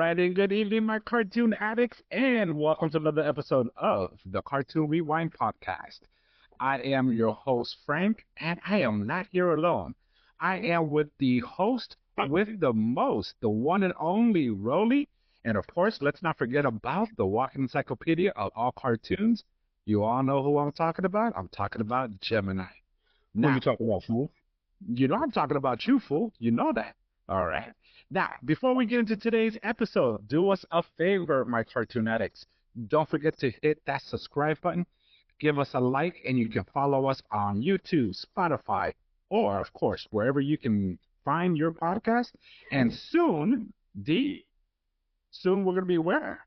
righty, good evening, my cartoon addicts, and welcome to another episode of the Cartoon Rewind podcast. I am your host, Frank, and I am not here alone. I am with the host with the most, the one and only Rolly, and of course, let's not forget about the walking encyclopedia of all cartoons. You all know who I'm talking about? I'm talking about Gemini. Who are Now, you talking about, fool? you know I'm talking about you, fool. You know that. All right. Now, before we get into today's episode, do us a favor, my cartoon addicts. Don't forget to hit that subscribe button, give us a like, and you can follow us on YouTube, Spotify, or, of course, wherever you can find your podcast. And soon, soon we're going to be where?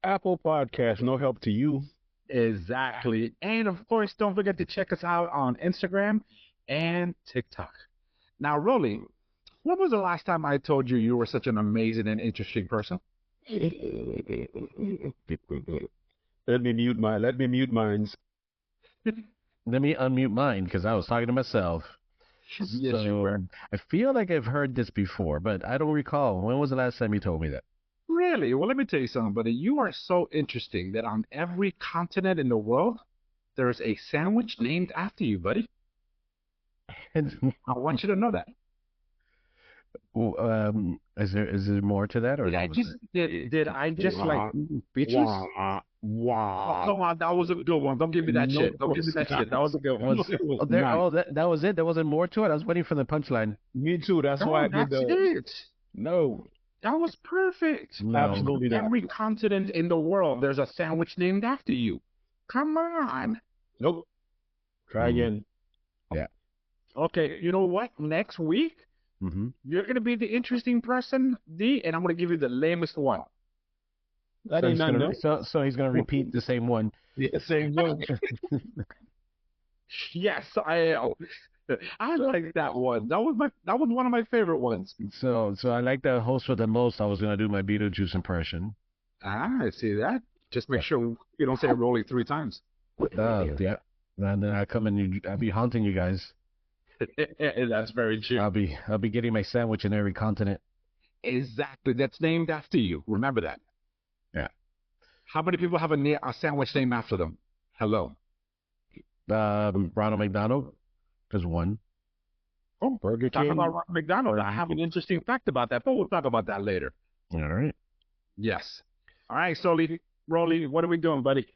Apple Podcast, no help to you. Exactly. And, of course, don't forget to check us out on Instagram and TikTok. Now, Rolly, when was the last time I told you you were such an amazing and interesting person? Let me mute mine. Let me unmute mine because I was talking to myself. Yes, you were. I feel like I've heard this before, but I don't recall. When was the last time you told me that? Really? Well, let me tell you something, buddy. You are so interesting that on every continent in the world, there's a sandwich named after you, buddy. And, I want you to know that. is there more to that, or Did I that was just it? did I just like speechless? Oh, come on, that was a good one. Don't give me that No, shit. Don't give me that shit. That was a good one. That was it. There wasn't more to it. I was waiting for the punchline. Me too. That's why I did That's the. it. No, That was perfect. No. absolutely not. Every continent in the world, there's a sandwich named after you. Come on. Nope. Try again. Okay, you know what? Next week, Mm-hmm. you're going to be the interesting person, D, and I'm going to give you the lamest one. That ain't nothing. No. So he's gonna repeat the same one. Yeah, same one. Yes, I like that one. That was one of my favorite ones. So I like the host with the most. I was gonna do my Beetlejuice impression. Ah, I see that. Just make sure you don't say Rolly 3 times. Yeah. And then I come and I'll be haunting you guys. That's very true. I'll be getting my sandwich in every continent. Exactly. That's named after you. Remember that. Yeah. How many people have a sandwich named after them? Hello. Ronald McDonald. There's one. Oh, Burger Talk King. about Ronald McDonald. I have an interesting fact about that, but we'll talk about that later. All right. Yes. All right, Soli, Rolly, what are we doing, buddy?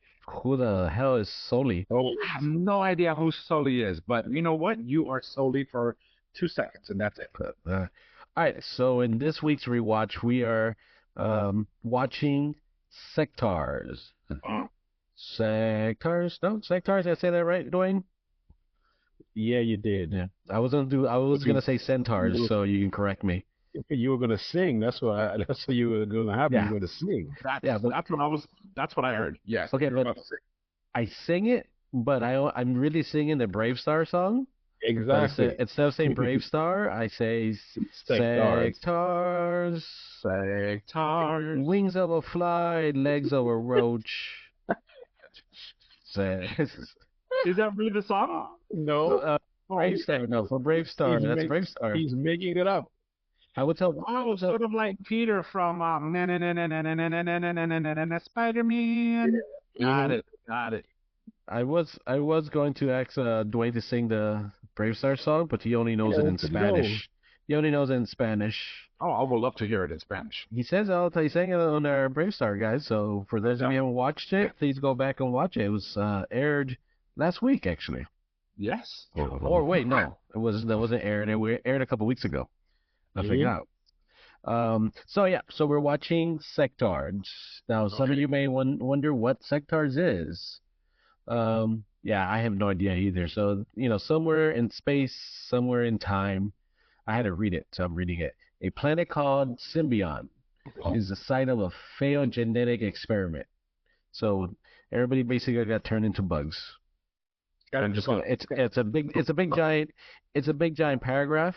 Who the hell is Soli? Oh, I have no idea who Soli is, but you know what? You are Soli for 2 seconds, and that's it. All right. So in this week's rewatch, we are watching Sectaurs. Sectaurs? No, Sectaurs. Did I say that right, Dwayne? yeah, you did. Yeah. I was gonna say Centaurs, so you can correct me. You were gonna sing. That's what you were gonna have. Yeah. You were gonna sing. That's what I heard. Yes. Okay, but I sing it, but I'm really singing the Brave Star song. But Exactly. instead of saying Brave Star, I say Sectaurs. Sectaurs. Wings of a fly, legs of a roach. Is that really the song? No. Brave Star, no, for Brave Star, that's Brave Star. He's making it up. I would tell. Oh, sort of like Peter from Spider-Man. Got it. I was going to ask Dwayne to sing the Brave Star song, but he only knows it in let's go. Spanish. He only knows it in Spanish. Oh, I would love to hear it in Spanish. He says he sang it on our Brave Star, guys. So for those of you who haven't watched it, please go back and watch it. It was aired last week, actually. Yes. Or wait, no, that wasn't aired. It aired a couple weeks ago. I figured out. So we're watching Sectaurs. Now, some of you may wonder what Sectaurs is. Yeah, I have no idea either. So, somewhere in space, somewhere in time, I had to read it, so I'm reading it. A planet called Symbio is the site of a failed genetic experiment. So everybody basically got turned into bugs. It's a big giant paragraph.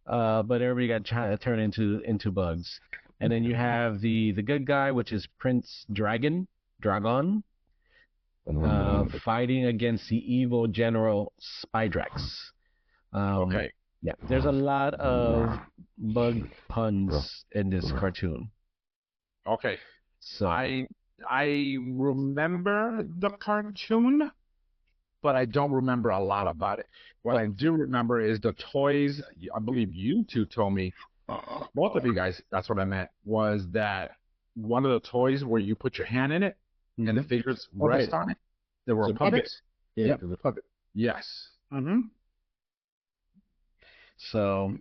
But everybody got turned into bugs. And then you have the good guy, which is Prince Dragon, fighting against the evil General Spidrax. Okay. Yeah, there's a lot of bug puns in this cartoon. Okay. So I remember the cartoon, but I don't remember a lot about it. What I do remember is the toys. I believe you two told me, both of you guys, that's what I meant, was that one of the toys where you put your hand in it and the figures rest on it. There were It's a puppet. puppets. Yeah, Yep. it's a puppet. Yes. Mm-hmm. so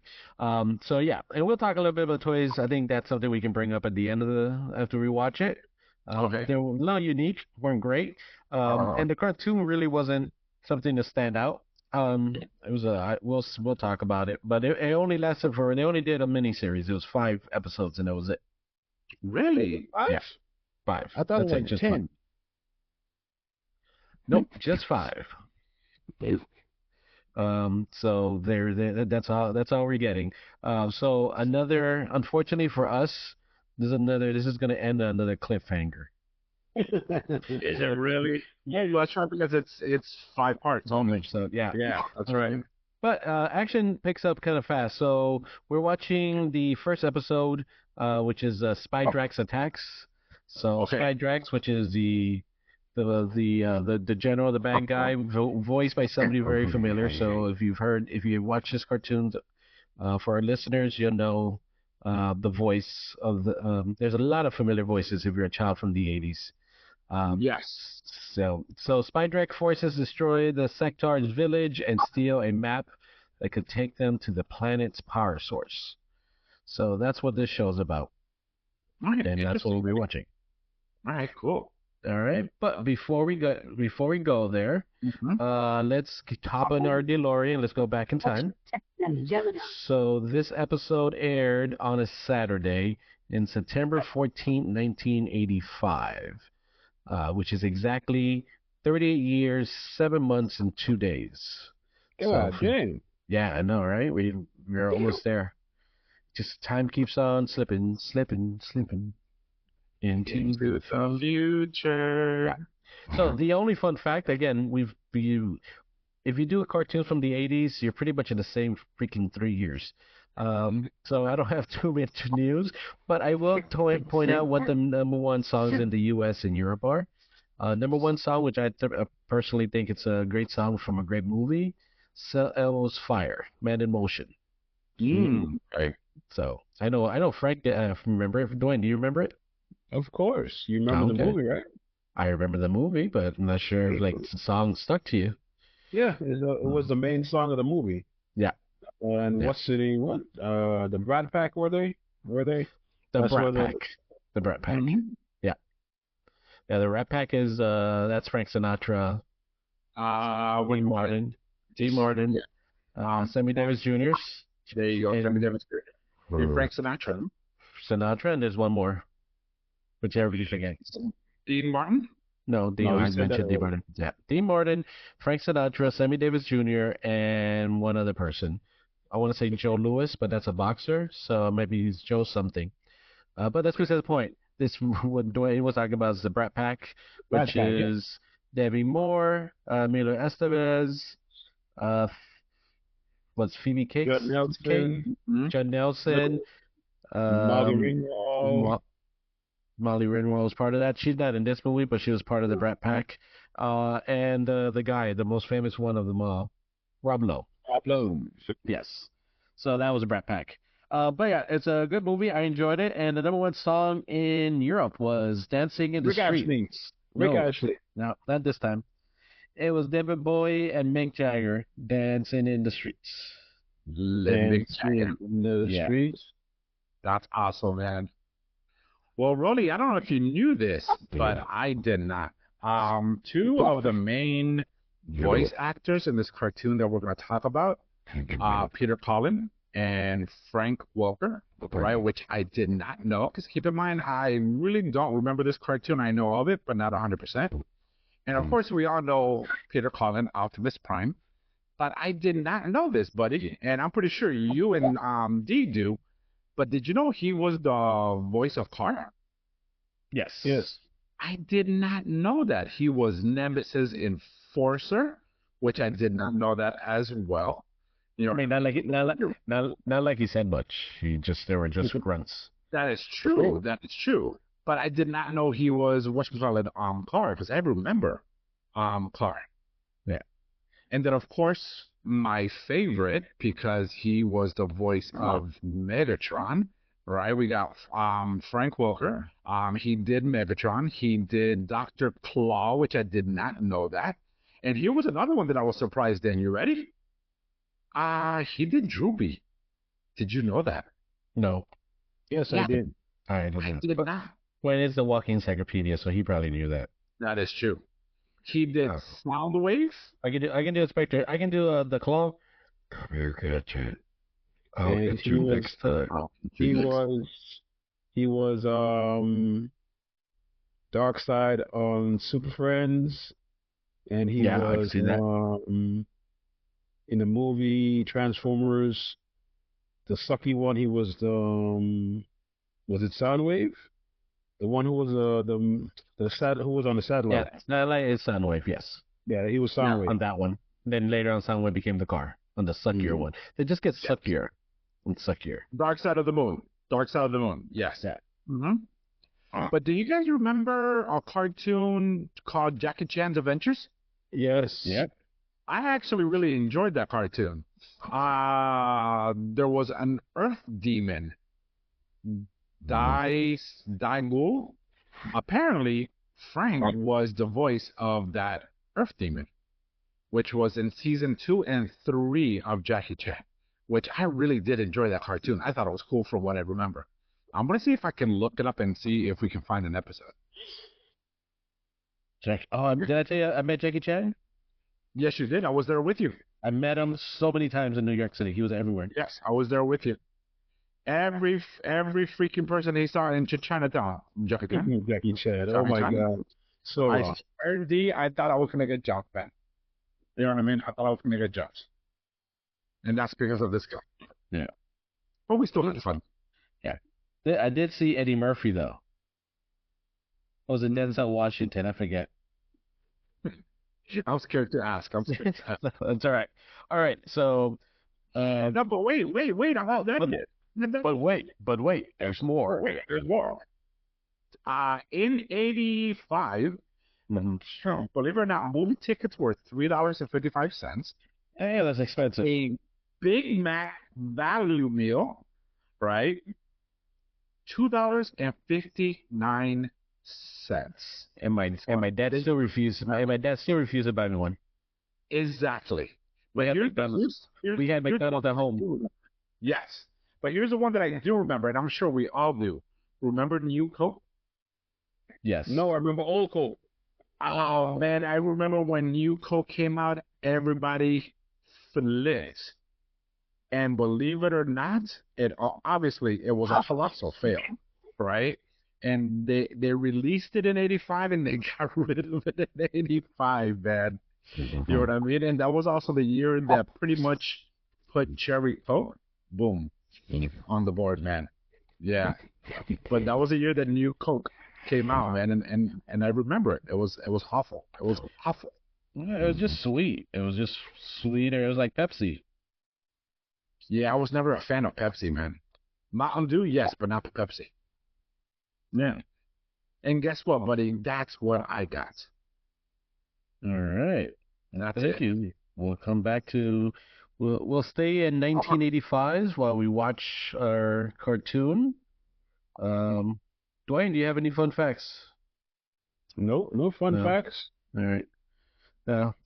yeah, and we'll talk a little bit about toys. I think that's something we can bring up at the end of after we watch it. Okay. They were not unique, weren't great, and the cartoon really wasn't something to stand out. It was we'll talk about it, but it only lasted for they only did a mini series. It was 5 episodes, and that was it. Really? Yeah, 5. I thought That's it it, was just 10. 5. Nope, just 5. So that's all we're getting. So another, unfortunately for us, this is gonna end on another cliffhanger. Is it really? Yeah, that's right, because it's 5 parts only. So yeah, Yeah, that's right. but action picks up kind of fast. So we're watching the first episode, which is Spidrax attacks. So Okay. Spidrax, which is the general, the bad guy, voiced by somebody very familiar. So if you watched this cartoon, for our listeners, you'll know the voice of the. There's a lot of familiar voices if you're a child from the 80s. Yes. So Spidrax forces destroy the Sectaurs village and steal a map that could take them to the planet's power source. So that's what this show's about, All right. and that's what we'll be watching. All right, cool. All right, but before we go there, let's hop in our DeLorean. Let's go back in time. So this episode aired on a Saturday in September 14th, 1985, which is exactly 38 years, 7 months, and 2 days. God dang. Yeah, I know, right? We're almost there. Just time keeps on slipping into the future. So the only fun fact, again, if you do a cartoon from the 80s, you're pretty much in the same freaking 3 years. So I don't have too much news, but I will point out what the number one songs in the U.S. and Europe are. Number one song, which I personally think it's a great song from a great movie, Elmo's Fire, Man in Motion. Right. So I know Frank, remember it. Dwayne, do you remember it? Of course. You remember the movie, right? I remember the movie, but I'm not sure if the song stuck to you. Yeah, it was the main song of the movie. Yeah. And what's the what? The Brat Pack were they? The Brat Pack. The Brat Pack. Yeah. Yeah, the Rat Pack is that's Frank Sinatra. Wayne Martin. Dean Martin. Sammy Davis Jr. There you go. Sammy Davis Jr. Frank Sinatra. Sinatra, and there's one more, which everybody forgets. Dean Martin? No, I mentioned Dean Martin. Yeah, Dean Martin, Frank Sinatra, Sammy Davis Jr., and one other person. I want to say Joe Louis, but that's a boxer, so maybe he's Joe something. But that's beside the point. This what Dwayne was talking about is the Brat Pack, which is Debbie Moore, Milo Estevez, what's Phoebe Cakes? Judd Nelson, Molly Ringwald. Molly Ringwald was part of that. She's not in this movie, but she was part of the Brat Pack. And the guy, the most famous one of them all, Rob Lowe. Rob Lowe. Yes. So that was a Brat Pack. But yeah, it's a good movie. I enjoyed it. And the number one song in Europe was Dancing in the Streets. Rick Ashley. No, not this time. It was David Bowie and Mick Jagger, Dancing in the Streets. Dancing in the streets. That's awesome, man. Well, Rolly, I don't know if you knew this, but I did not. Two of the main voice actors in this cartoon that we're going to talk about, Peter Cullen and Frank Welker, right, which I did not know, because keep in mind, I really don't remember this cartoon. I know of it, but not 100%. And of course, we all know Peter Cullen, Optimus Prime, but I did not know this, buddy, and I'm pretty sure you and Dee do. But did you know he was the voice of Carr? Yes. I did not know that. He was Nemesis Enforcer, which I did not know that as well. You know, I mean, not like he said much. They were just grunts. That is true. That is true. but I did not know he was whatchamacallit, Clark, because I remember Clark. Yeah. And then, of course, my favorite, because he was the voice of Megatron, right? We got Frank Welker. He did Megatron. He did Dr. Claw, which I did not know that. And here was another one that I was surprised in. You ready? He did Droopy. Did you know that? No, Yes, Yeah. I did. I I didn't. did not. Well, it's the walking encyclopedia, so he probably knew that. That is true. He did Oh. Soundwave. I can do a Spectre. I can do the claw. Come here, Gadget. I'll And get you next time. He was Darkseid on Super Friends, and he Yeah, I can was see that. in the movie Transformers, the sucky one. He was the was it Soundwave? The one who was who was on the satellite. Yeah, satellite is Soundwave. Yes, Yeah, he was Yeah, Soundwave. on that one. Then later on, Soundwave became the car on the suckier Mhm. one. They just get suckier and suckier. Dark Side of the Moon. Dark Side of the Moon. Yes. Yeah. But do you guys remember a cartoon called Jackie Chan's Adventures? Yes. Yep. I actually really enjoyed that cartoon. There was an Earth demon, Daigul. Apparently, Frank was the voice of that Earth demon, which was in season 2 and 3 of Jackie Chan, which I really did enjoy that cartoon. I thought it was cool from what I remember. I'm going to see if I can look it up and see if we can find an episode. Did I tell you I met Jackie Chan? Yes, you did. I was there with you. I met him so many times in New York City. He was everywhere. Yes, I was there with you. Every freaking person he saw in Chinatown, Jackie Chan. Jackie Chan. Oh my Jackie Chan. God. So I swear, D, I thought I was gonna get jumped, man. You know what I mean? I thought I was gonna get jumped, and that's because of this guy. Yeah. But we still had fun. I did see Eddie Murphy though. Or was it Denzel Washington? I forget. I was scared to ask. I'm scared. To ask. That's all right. All right. So, No, but wait. I'm not done yet. but wait. There's more. Wait, there's more. In '85, believe it or not, movie tickets were $3.55. Hey, that's expensive. A Big Mac value meal, right? $2.59. And my dad still refused. My dad still refused to buy me one. Exactly. We had Here's- McDonald's. here's- We had here's- McDonald's at home. Yes. But here's the one that I do remember, and I'm sure we all do. Remember New Coke? Yes. no, I remember Old Coke. Oh, man, I remember when New Coke came out, everybody flipped. And believe it or not, it obviously it was a colossal fail, right? And they released it in '85 and they got rid of it in '85, man. You know what I mean? And that was also the year that pretty much put Cherry Coke, boom, on the board, man. Yeah. But that was the year that New Coke came out, man, and I remember it. It was awful. It was awful. It was just sweet. It was just sweeter. It was like Pepsi. Yeah, I was never a fan of Pepsi, man. Mountain Dew, yes, but not Pepsi. Yeah. And guess what, buddy? That's what I got. All right. And that's Thank it. you. We'll come back to. We'll stay in 1985 while we watch our cartoon. Dwayne, do you have any fun facts? No fun No. facts. All right.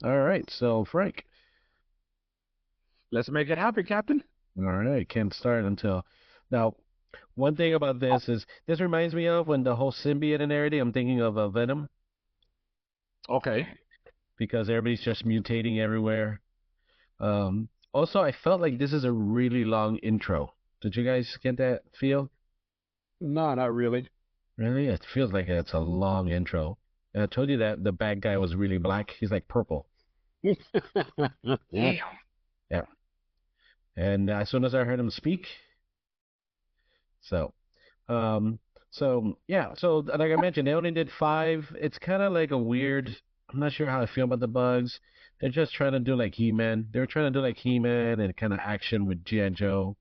All right. So Frank. Let's make it happen, Captain. All right. Can't start until now. One thing about this is this reminds me of when the whole symbiote and everything. I'm thinking of Venom Okay. because everybody's just mutating everywhere. Also, I felt like this is a really long intro. Did you guys get that feel? No, not really. Really? It feels like it's a long intro. And I told you that the bad guy was really black. He's like purple. Damn. And as soon as I heard him speak, so yeah. So like I mentioned, they only did 5. It's kind of like a weird. I'm not sure how I feel about the bugs. They're just trying to do like He-Man. They're trying to do like He-Man and kind of action with G.I. Joe,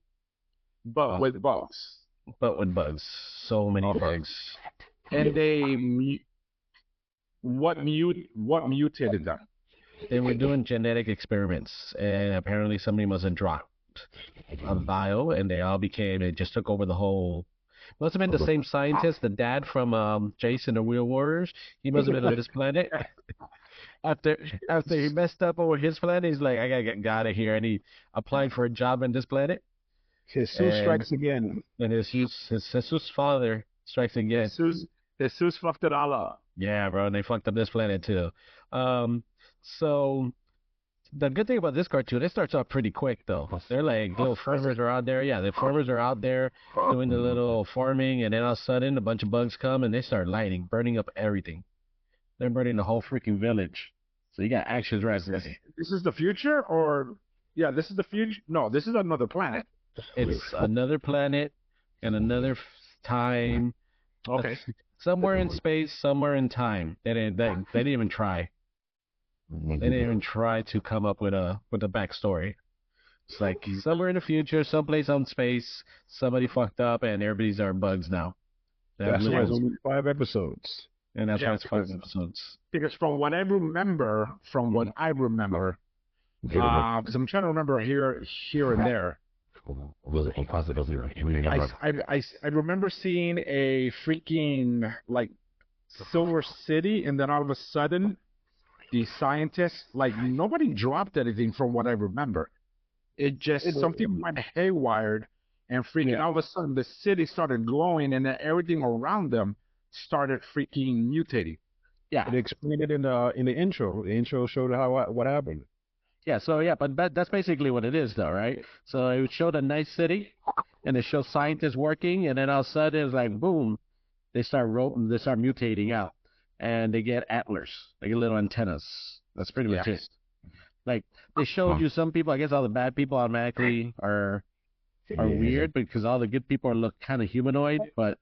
But with bugs. but with bugs. So many Okay. bugs. and what mutated them? They were doing genetic experiments, and apparently somebody must have dropped a vial, and it just took over the whole. Must have been the same scientist, the dad from Jason the Wheel Warriors. He must have been on this planet. After after he messed up over his planet, he's like, I gotta get out of here, and he applied for a job on this planet. Jesus And strikes again. and his Jesus father strikes again. Jesus fucked it all up. Yeah, bro, and they fucked up this planet too. So the good thing about this cartoon, it starts off pretty quick though. They're like little farmers are out there. Yeah, the farmers are out there doing the little farming, and then all of a sudden a bunch of bugs come and they start burning up everything. They're burning the whole freaking village. So you got actions right there. This is the future, or yeah, this is the future. No, this is another planet. It's another planet and another time. Okay. Somewhere in space, somewhere in time. They didn't even try. They didn't even try to come up with a backstory. It's like somewhere in the future, someplace on space, somebody fucked up and everybody's our bugs now. That's why it's only 5 episodes. And that's why it's 5 episodes. Because from what I remember, because I'm trying to remember here and there. I remember seeing a freaking like Silver City, and then all of a sudden, the scientists, like, nobody dropped anything from what I remember. It just something went haywire, and freaking all of a sudden the city started glowing, and then everything around them started freaking mutating. Yeah, They explained it in the intro. The intro showed what happened. yeah. So yeah, but that's basically what it is, though, right? So it showed a nice city, and it shows scientists working, and then all of a sudden it's like boom, they start mutating out, and they get antlers, they get little antennas. That's pretty much it. Like they showed you some people. I guess all the bad people automatically are weird because all the good people look kind of humanoid, but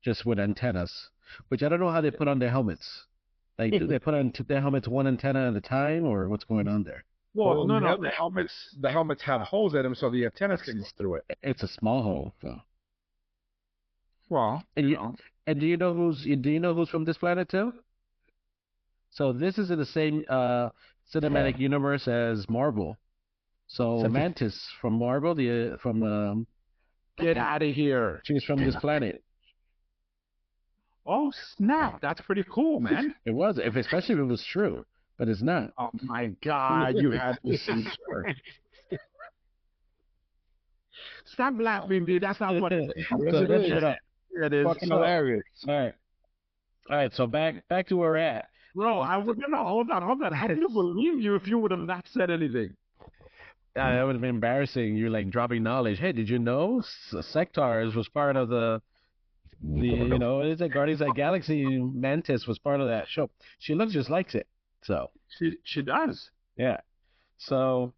just with antennas. Which I don't know how they put on their helmets. Like, do they put on their helmets one antenna at a time, or what's going on there? Well, no, the helmets have holes in them, so the antennas can go through it. It's a small hole, though. Well, And do you know who's from this planet too? So this is in the same cinematic universe as Marvel. So Mantis from Marvel, get out of here. she's from this planet. Oh snap! That's pretty cool, man. It was, especially if it was true, but it's not. Oh my God, you had to see her. Stop laughing, dude. That's not what it is. So let's shut up. It is. Fucking hilarious. All right. So back to where we're at. Bro, hold on. I didn't believe you if you would have not said anything. That would have been embarrassing. You're like dropping knowledge. Hey, did you know Sectaurs was part of it's like Guardians of the Galaxy. Mantis was part of that show. She looks just like it. So She does. yeah. So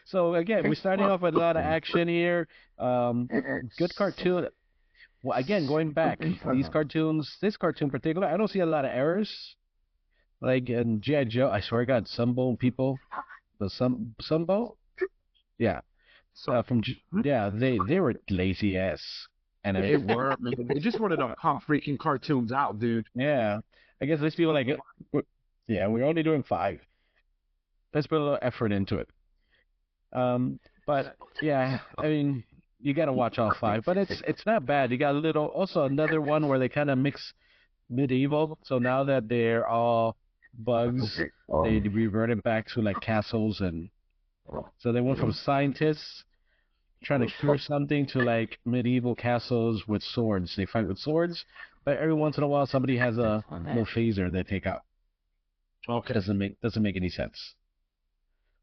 so again, we're starting off with a lot of action here. Good cartoon. Well, again, going back, this cartoon in particular, I don't see a lot of errors. Like in G.I. Joe, I swear to God, Sunbone people, the Sunbone, yeah. So they were lazy ass, and They were. They just wanted to pump freaking cartoons out, dude. yeah. I guess let's feel like we're only doing 5. Let's put a little effort into it. But yeah, I mean, you gotta watch all 5, but it's not bad. You got another one where they kind of mix medieval. So now that they're all bugs, they reverted back to like castles, and so they went from scientists trying to cure something to like medieval castles with swords. They fight with swords, but every once in a while somebody has a little phaser they take out. Okay. Doesn't make any sense.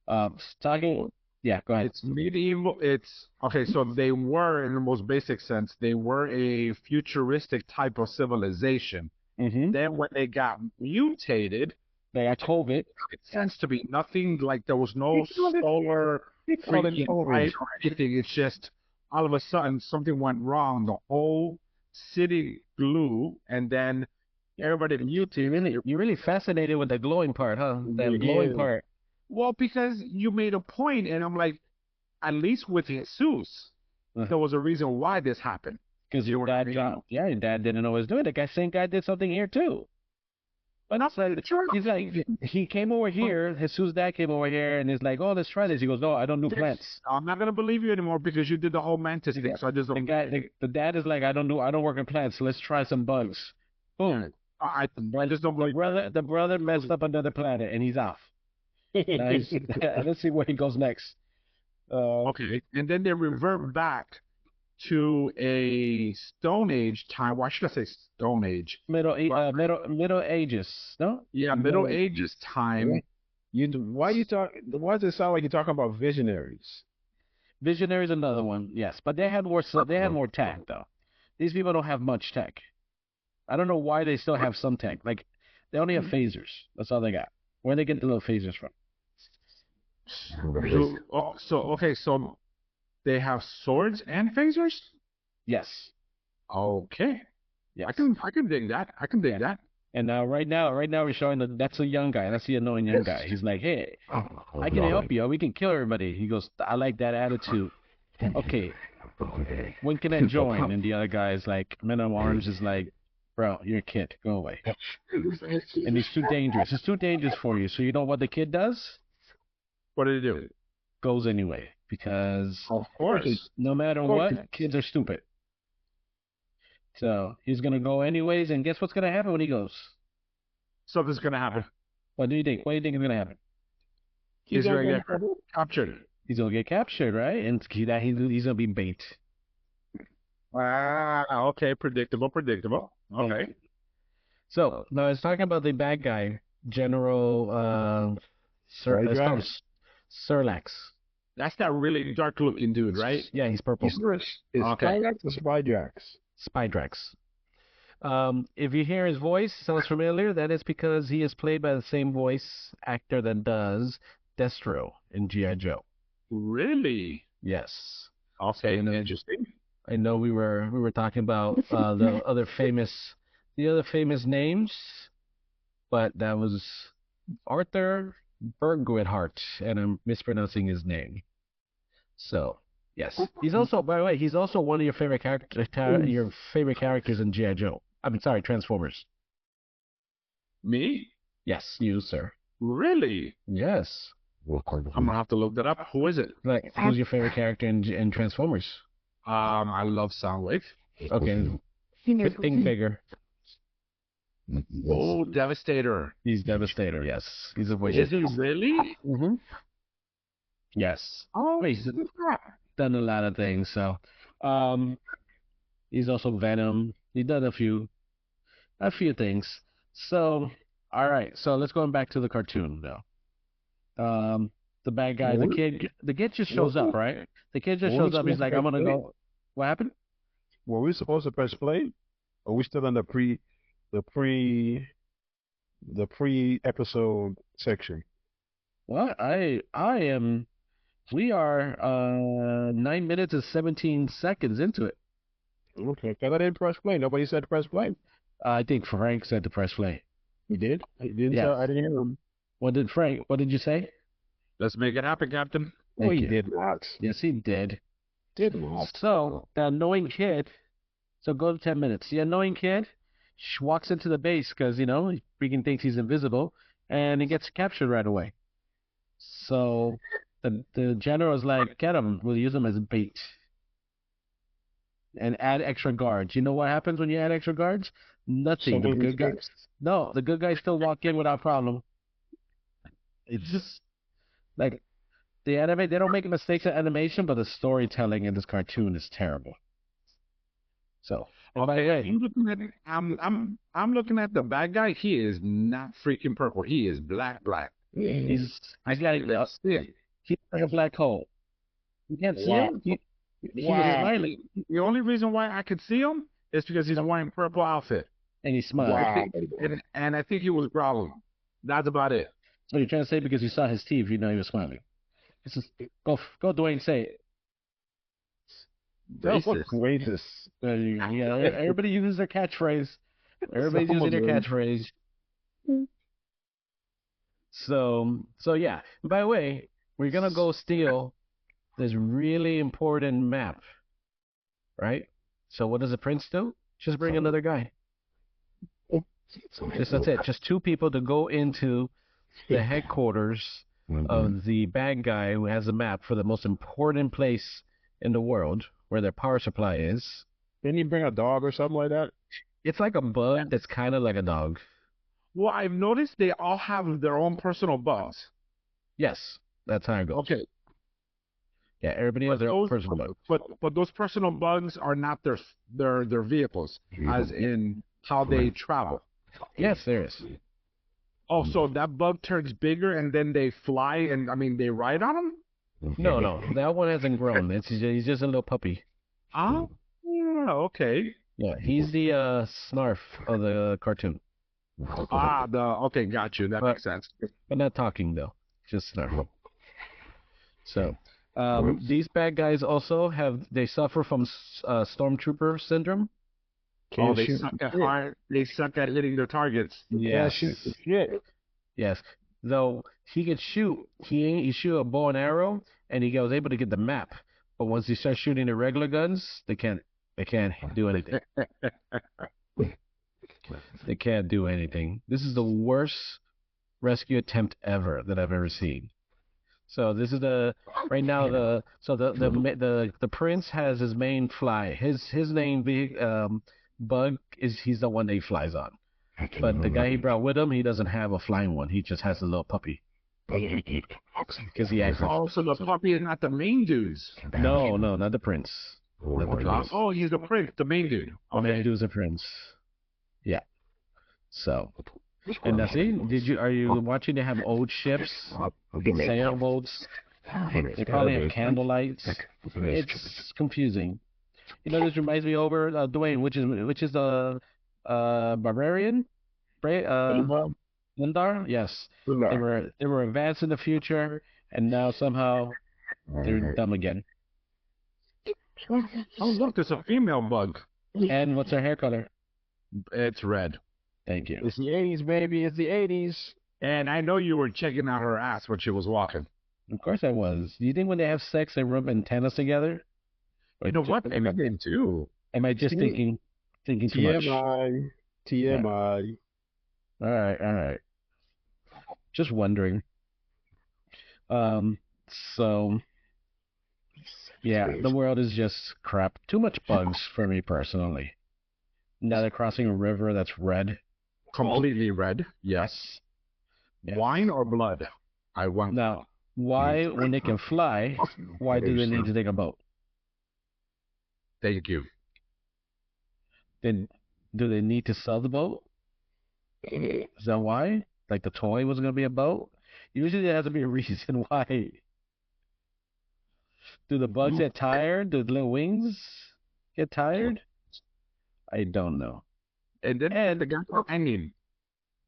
Yeah, go ahead. It's medieval. It's okay. So they were, in the most basic sense, they were a futuristic type of civilization. Mm-hmm. Then when they got mutated, They got COVID. it tends to be nothing like there was no solar freaking light or anything. It's just all of a sudden something went wrong. The whole city blew, and then everybody mutated. You're really fascinated with the glowing part, huh? That Yeah. glowing part. Well, because you made a point, and I'm like, at least with Jesus, Uh-huh. there was a reason why this happened. Because your dad, your dad didn't know what he was doing. The same guy did something here too. But it's like, he's like, he came over here. Jesus' dad came over here, and he's like, "Oh, let's try this." He goes, "No, I don't do plants." I'm not gonna believe you anymore because you did the whole mantis thing. So I just The don't. guy, the dad is like, "I don't work in plants. So let's try some bugs." Boom. I just don't believe. The brother messed up another planet, and he's off. Nice. Let's see where he goes next. Okay, and then they revert back to a Stone Age time. Why should I say Stone Age? Middle Ages, no? Yeah, Middle Ages time. Why does it sound like you're talking about visionaries? Visionaries, another one, yes, but they had more tech though. These people don't have much tech. I don't know why they still have some tech. Like they only have phasers. That's all they got. Where they get the little phasers from? So they have swords and phasers. Yes. Okay. Yes. I can dig that. I can dig that. And now, right now, we're showing that's a young guy. That's the annoying young guy. He's like, "Hey, I can help you. We can kill everybody." He goes, "I like that attitude." Okay, when can I join? And the other guy is like, Man of Arms is like, "Bro, you're a kid. Go away." And he's too dangerous. It's too dangerous for you. So you know what the kid does? What did he do? Goes anyway because Of course. no matter what, kids are stupid. So he's gonna go anyways, and guess what's gonna happen when he goes? Something's gonna happen. What do you think? What do you think is gonna happen? He's gonna get captured. He's gonna get captured, right? And he's gonna be bait. Okay, predictable. Okay. So now I was talking about the bad guy, General Surlax. That's that really dark looking dude, right? Yeah, he's purple. Is Spidrax or Spidrax? Spidrax. If you hear his voice, sounds familiar. That is because he is played by the same voice actor that does Destro in G.I. Joe. Really? Yes. Okay, interesting. I know we were talking about the other famous names, but that was Arthur Bergwithart, and I'm mispronouncing his name. So yes, he's also, by the way, he's also one of your favorite characters in G.I. Joe. I mean, sorry, Transformers. Me? Yes, you, sir. Really? Yes. I'm gonna have to look that up. Who is it? Like, who's your favorite character in Transformers? I love Soundwave. Okay. Think bigger. Oh, Devastator. He's Devastator. Yes, he's a voice. Is he really? Mm-hmm. Yes. Oh, he's done a lot of things. So, he's also Venom. He's done a few things. So, all right. So let's go back to the cartoon now. The bad guy, the kid just shows up, right? The kid just shows up. He's like, "I'm gonna go." What happened? Were we supposed to press play? Or are we still in the pre-episode section? Well, I am. We are 9 minutes and 17 seconds into it. Okay, because I didn't press play. Nobody said to press play. I think Frank said to press play. He did? He didn't. Yes. I didn't hear him. What did you say? Let's make it happen, Captain. Oh, he did not. Yes, he did. Did not. So, the annoying kid, so go to 10 minutes. The annoying kid walks into the base because, he freaking thinks he's invisible, and he gets captured right away. So, the general's like, "Get him, we'll use him as bait. And add extra guards." You know what happens when you add extra guards? Nothing. The good guys still walk in without problem. It's just like they don't make mistakes in animation, but the storytelling in this cartoon is terrible. So, I'm looking at the bad guy. He is not freaking purple. He is black. he's like a black hole. You can't see him. He's smiling, The only reason why I could see him is because he's wearing purple outfit. and he smiles. And I think he was growling. That's about it. So you're trying to say because you saw his teeth, you know he was smiling. This is, go, Dwayne, say it. Racist. Yeah, everybody uses their catchphrase. Everybody's using their catchphrase. So yeah. By the way, we're gonna go steal this really important map, right? So what does the prince do? Just bring another guy. That's it. Just two people to go into the headquarters of the bad guy who has a map for the most important place in the world where their power supply is. Didn't he bring a dog or something like that? It's like a bug that's kind of like a dog. Well, I've noticed they all have their own personal bugs. Yes, that's how it goes. Okay, Yeah, everybody has their own personal bug. but those personal bugs are not their vehicles, as in how they travel. Yes, there is. Oh, so that bug turns bigger and then they fly and I mean they ride on them? No, that one hasn't grown. He's just a little puppy. Ah, yeah, okay. Yeah, he's the Snarf of the cartoon, Okay, got you. That makes sense. but not talking though. Just Snarf. So, these bad guys also they suffer from stormtrooper syndrome. Oh, they suck at hard. They suck at hitting their targets. Yes. Shit. Yes. Though he could shoot, he shoot a bow and arrow, and he was able to get the map. But once he starts shooting the regular guns, they can't do anything. They can't do anything. This is the worst rescue attempt ever that I've ever seen. So this is the prince has his main fly. His main bug is he's the one that he flies on. But the guy he brought with him, he doesn't have a flying one. He just has a little puppy. Because he acts. Oh, so the puppy is not the main dudes. No, not the prince. Not the prince. Oh, he's the prince, the main dude. The main dude's the prince. Yeah. So, and that's it. Are you watching? They have old ships, sailboats. They probably have candlelights. It's confusing. You know, this reminds me over Dwayne, which is the barbarian, right? Lindar. Yes, they were advanced in the future, and now somehow they're dumb again. Oh, look, there's a female bug. And what's her hair color? It's red. Thank you. It's the 80s, baby. It's the 80s. And I know you were checking out her ass when she was walking. Of course I was. Do you think when they have sex they rub antennas together? You know what? Maybe they do. Am I just thinking too much? TMI. All right. Just wondering. So yeah, the world is just crap. Too much bugs for me personally. Now they're crossing a river that's red. Completely red. Yes. Wine or blood? I want. Now, why, when they can fly, why do they need to take a boat? Thank you. Then, do they need to sell the boat? Is that why? Like the toy was going to be a boat? Usually there has to be a reason why. Do the bugs get tired? Do the little wings get tired? I don't know. And then the guy hanging.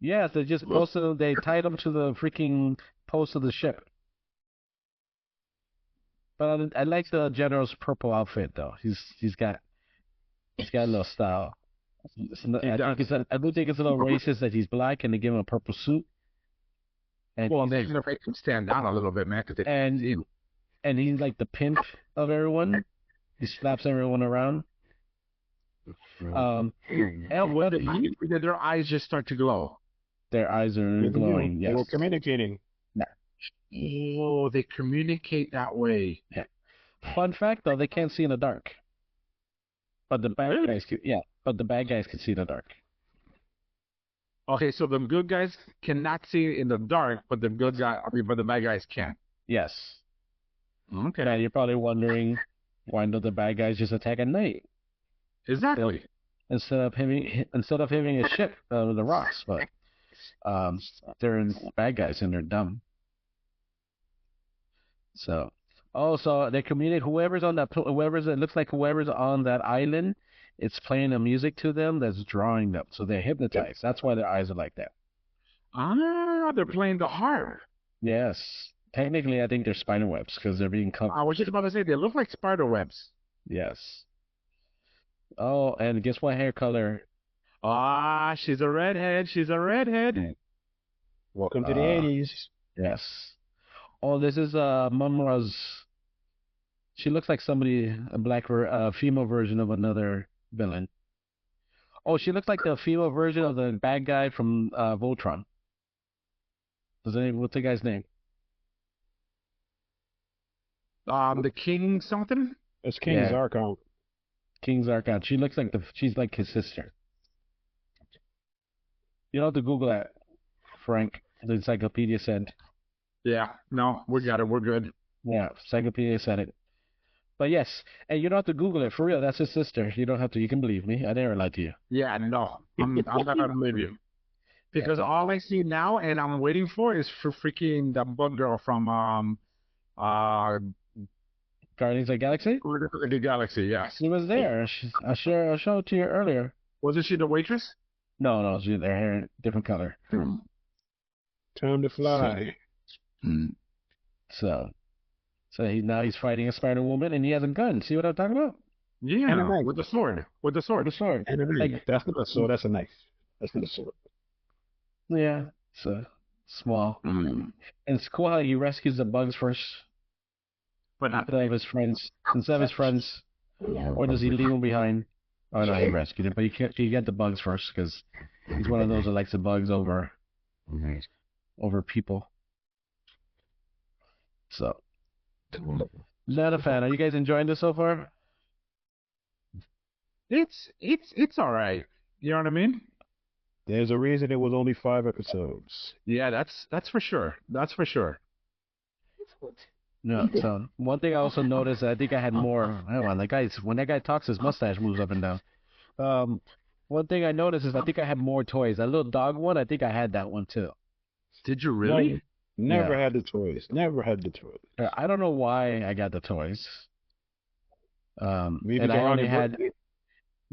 Yes, they tied him to the freaking post of the ship. But I like the general's purple outfit though. He's got a little style. I do think it's a little racist that he's black and they give him a purple suit. And they can stand out a little bit, man. And he's like the pimp of everyone. He slaps everyone around. And did their eyes just start to glow? Their eyes are glowing. Yes. We're communicating. Oh, they communicate that way. Yeah. Fun fact though, they can't see in the dark. But the bad guys can. Yeah, but the bad guys can see in the dark. Okay, so the good guys cannot see in the dark, but the bad guys can. Yes. Okay. Now you're probably wondering why don't the bad guys just attack at night? Exactly. Instead of hitting a ship with the rocks, but they're bad guys and they're dumb. So they communicate. It looks like whoever's on that island, it's playing the music to them that's drawing them. So they're hypnotized. That's why their eyes are like that. Ah, they're playing the harp. Yes. Technically, I think they're spider webs because they're being covered. I was just about to say, they look like spider webs. Yes. Oh, and guess what hair color? Ah, she's a redhead. Welcome to the 80s. Yes. Oh, this is Mumra's She looks like somebody, female version of another villain. Oh, she looks like the female version of the bad guy from Voltron. What's the guy's name? The King something? It's King Yeah. Zarkon. King Zarkon. She looks like she's like his sister. You don't have to Google that, Frank. The encyclopedia said. Yeah. No, we got it. We're good. Yeah, encyclopedia said it. But yes, and you don't have to Google it for real. That's his sister. You don't have to. You can believe me. I never lied to you. Yeah, no, I'm not gonna believe you. Because all I see now and I'm waiting for is for freaking the bug girl from Guardians of the Galaxy. the Galaxy, yes. She was there. I showed it to you earlier. Wasn't she the waitress? No, their hair different color. Time to fly. So he's fighting a Spider Woman and he has a gun. See what I'm talking about? Yeah, And a knife. with the sword. With the sword. The sword. And a knife. That's not a sword. That's a knife. That's not a sword. Yeah, so small. And it's cool how he rescues the bugs first. But not Instead of his friends. Or does he leave them behind? Oh no, he rescued it, but you get the bugs first because he's one of those that likes the bugs over people. So, not a fan. Are you guys enjoying this so far? it's all right. You know what I mean? There's a reason it was only 5 episodes. Yeah, that's for sure. That's for sure. No. So one thing I also noticed, I think I had more. Hang on, when that guy talks, his mustache moves up and down. One thing I noticed is I think I had more toys. That little dog one, I think I had that one too. Did you really? Never had the toys. Never had the toys. I don't know why I got the toys. Maybe And I they're on only your had, birthday?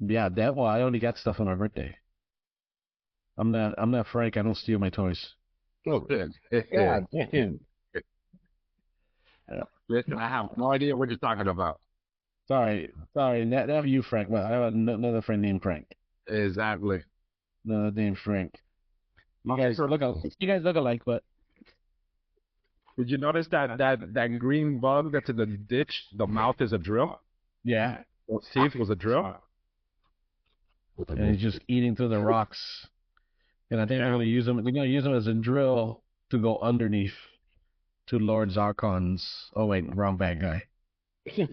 yeah, I only got stuff on my birthday. I'm not Frank. I don't steal my toys. Oh, God damn. Listen, I have no idea what you're talking about. Sorry, not you, Frank. But I have another friend named Frank. Exactly. Another named Frank. You guys look alike, but Did you notice that green bug that's in the ditch? The mouth is a drill. yeah, Teeth was a drill. and he's just eating through the rocks. And I think they're gonna use him as a drill to go underneath to Lord Zarkon's. Oh wait, wrong bad guy. It's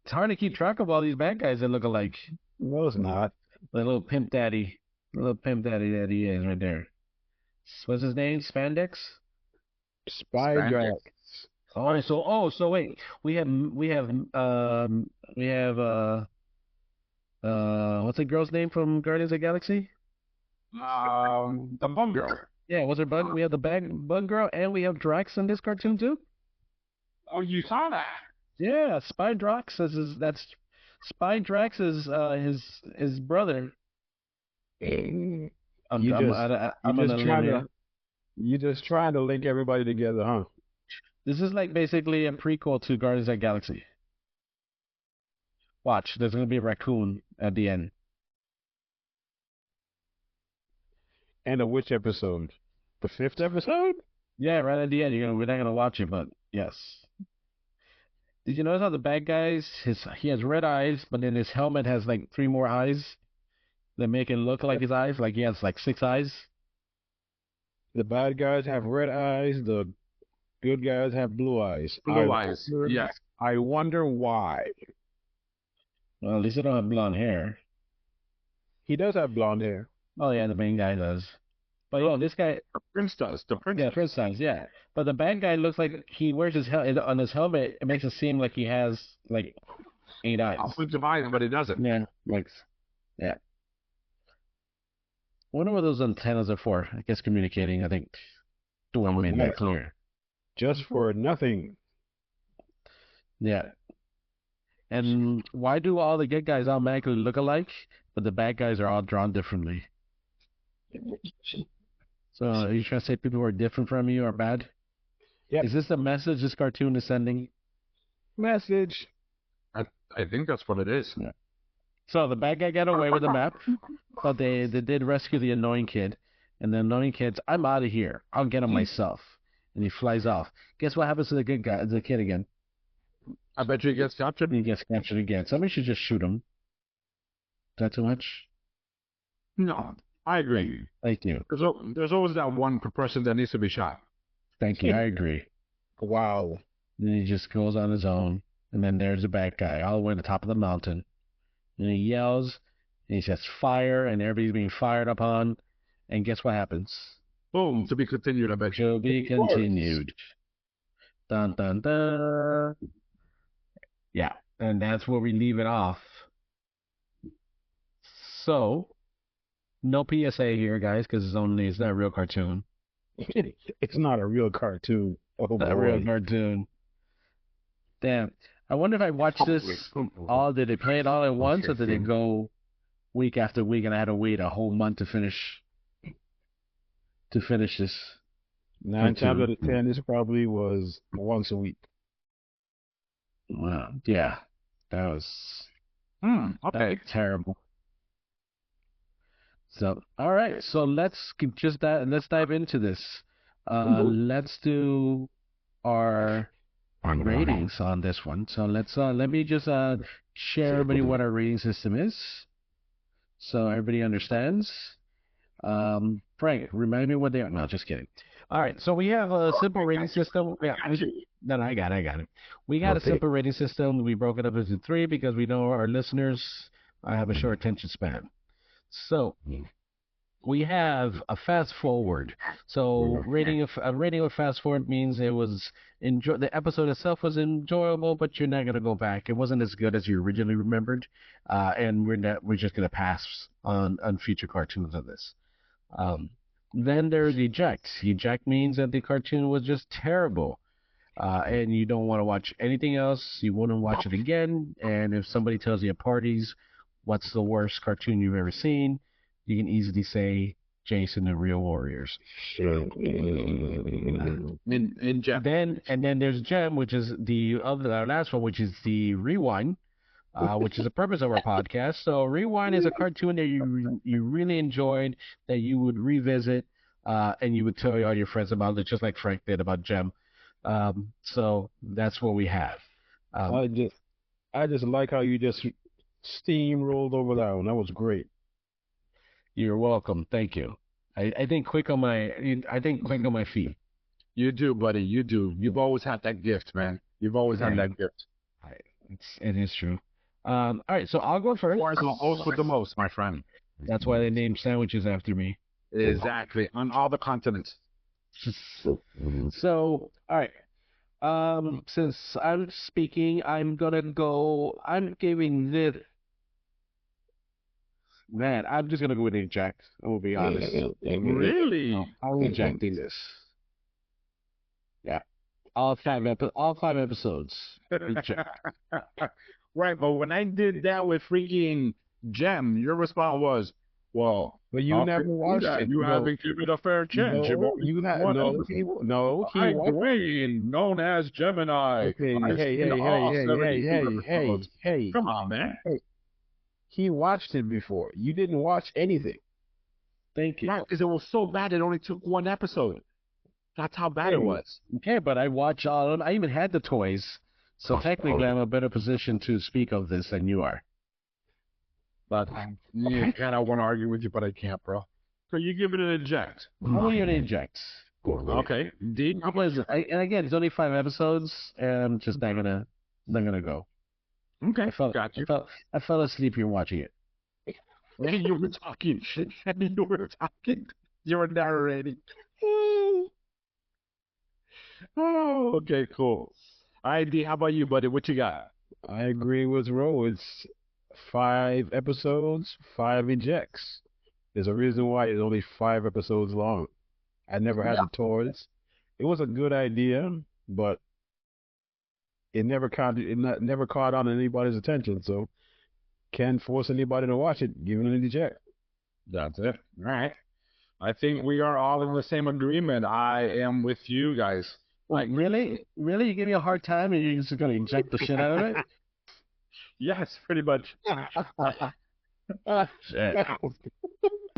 hard to keep track of all these bad guys that look alike. No, it's not. The little pimp daddy that he is right there. What's his name? Spandex? Spidrax. So wait, we have what's the girl's name from Guardians of the Galaxy? The bum girl. Yeah, what's her bug? We have the bug girl, and we have Drax in this cartoon too. Oh, you saw that? Yeah, Spidrax Spidrax is his brother. You just trying to link everybody together, huh? This is like basically a prequel to Guardians of the Galaxy. Watch, there's gonna be a raccoon at the end. And of which episode? The 5th episode? Yeah, right at the end. We're not gonna watch it, but yes. Did you notice how the bad guys? He has red eyes, but then his helmet has like 3 more eyes that make it look like his eyes. Like he has like 6 eyes. The bad guys have red eyes. The good guys have blue eyes. Blue eyes. Yes. I wonder why. Well, at least they don't have blonde hair. He does have blonde hair. Oh yeah, the main guy does. But this guy, The prince does. The prince. yeah, Prince does, yeah. But the bad guy looks like he wears on his helmet. It makes it seem like he has like 8 eyes. I'll flip the eyes, but it doesn't. Yeah, yeah. I wonder what those antennas are for. I guess communicating. I think Dwayne made that clear. Just for nothing. Yeah. And why do all the good guys automatically look alike, but the bad guys are all drawn differently? So are you trying to say people who are different from you are bad? Yep. Is this the message this cartoon is sending? Message. I think that's what it is. Yeah. So the bad guy got away with the map, but they did rescue the annoying kid. And the annoying kid's, I'm out of here. I'll get him myself. and he flies off. Guess what happens to the good guy, the kid again? I bet you he gets captured. He gets captured again. Somebody should just shoot him. Is that too much? No, I agree. Thank you. There's always that one person that needs to be shot. Thank you. I agree. Wow. Then he just goes on his own, and then there's the bad guy all the way to the top of the mountain, and he yells, and he says fire, and everybody's being fired upon, and guess what happens? Boom. To be continued, I bet you. To be continued. Dun dun dun. Yeah, and that's where we leave it off. So, no PSA here, guys, because it's not a real cartoon. It's not a real cartoon. Oh, Not a real cartoon. Damn. I wonder if I watched this all, did they play it all at once, or did it go week after week and I had to wait a whole month to finish this? 9 times out of 10, this probably was once a week. Wow. Yeah. That was Okay. terrible. So, all right. So let's dive into this. Let's do our ratings on this one. So let me just share everybody what our rating system is, so everybody understands. Frank, remind me what they are. No, just kidding. All right, so we have a simple rating system. Yeah, no, I got it. We got a simple rating system. We broke it up into 3 because we know our listeners have a short attention span. So we have a fast forward. So a rating of fast forward means it was the episode itself was enjoyable, but you're not gonna go back. It wasn't as good as you originally remembered, and we're just gonna pass on future cartoons of this. Then there's eject. Eject means that the cartoon was just terrible, and you don't want to watch anything else. You wouldn't watch it again. And if somebody tells you at parties, what's the worst cartoon you've ever seen, you can easily say Jason and Real Warriors. In Gem. Then there's Gem, which is our last one, which is the rewind, which is the purpose of our podcast. So rewind is a cartoon that you really enjoyed, that you would revisit, and you would tell all your friends about it, just like Frank did about Gem. So that's what we have. I just like how you just steamrolled over that one. That was great. You're welcome. Thank you. I think quick on my feet. You do, buddy. You do. You've always had that gift, man. You've always had that gift. It is true. All right, so I'll go first. Ours will host with the most, my friend. That's why they named sandwiches after me. Exactly. On all the continents. So, all right. Since I'm speaking, I'm giving this. Man, I'm just gonna go with eject. I'm gonna be honest. Really? No, I'm rejecting this. Yeah, all five episodes. Right, but when I did that with freaking Gem, your response was, "Well, but you never watched it. You haven't given it a fair chance. No, you had no. He Dwayne, known as Gemini. Okay, hey. Come on, man. Hey. He watched it before. You didn't watch anything. Thank you. Right, because it was so bad it only took 1 episode. That's how bad it was. Okay, but I watched all of them. I even had the toys. So technically I'm in a better position to speak of this than you are. But I want to argue with you, but I can't, bro. So you give it an eject. I'm going to eject. Okay, indeed. And again, it's only 5 episodes, and I'm just not gonna go. Okay, got you. I fell asleep here watching it. And you were talking. And you were talking. You were narrating. Oh, okay, cool. All right, D, how about you, buddy? What you got? I agree with Ro. It's 5 episodes, 5 ejects. There's a reason why it's only 5 episodes long. I never had the toys. It was a good idea, but it never caught on anybody's attention. So can't force anybody to watch it. Give it an eject. That's it. All right. I think we are all in the same agreement. I am with you guys. Like, really? Really? You give me a hard time and you're just going to inject the shit out of it? Yes, pretty much. Shit. Yeah,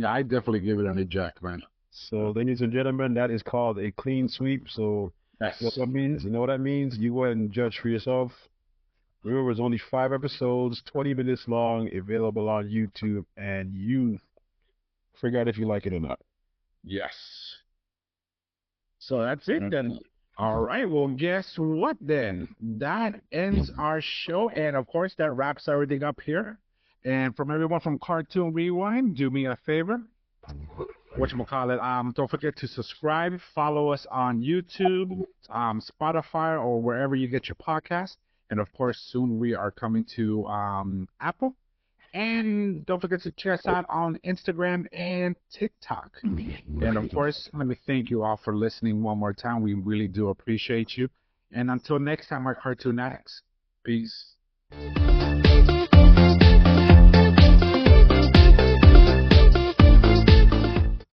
I definitely give it an eject, man. So, ladies and gentlemen, that is called a clean sweep. So, Yes. what that means, you know what that means? You go ahead and judge for yourself. Remember, it's only 5 episodes, 20 minutes long, available on YouTube, and you figure out if you like it or not. Yes. So that's it then. All right. Well, guess what then? That ends our show. And of course, that wraps everything up here. And from everyone from Cartoon Rewind, do me a favor. Whatchamacallit, don't forget to subscribe, follow us on YouTube, Spotify, or wherever you get your podcast. And of course, soon we are coming to Apple. And don't forget to check us out on Instagram and TikTok. And of course, let me thank you all for listening one more time. We really do appreciate you. And until next time, our cartoon addicts. Peace.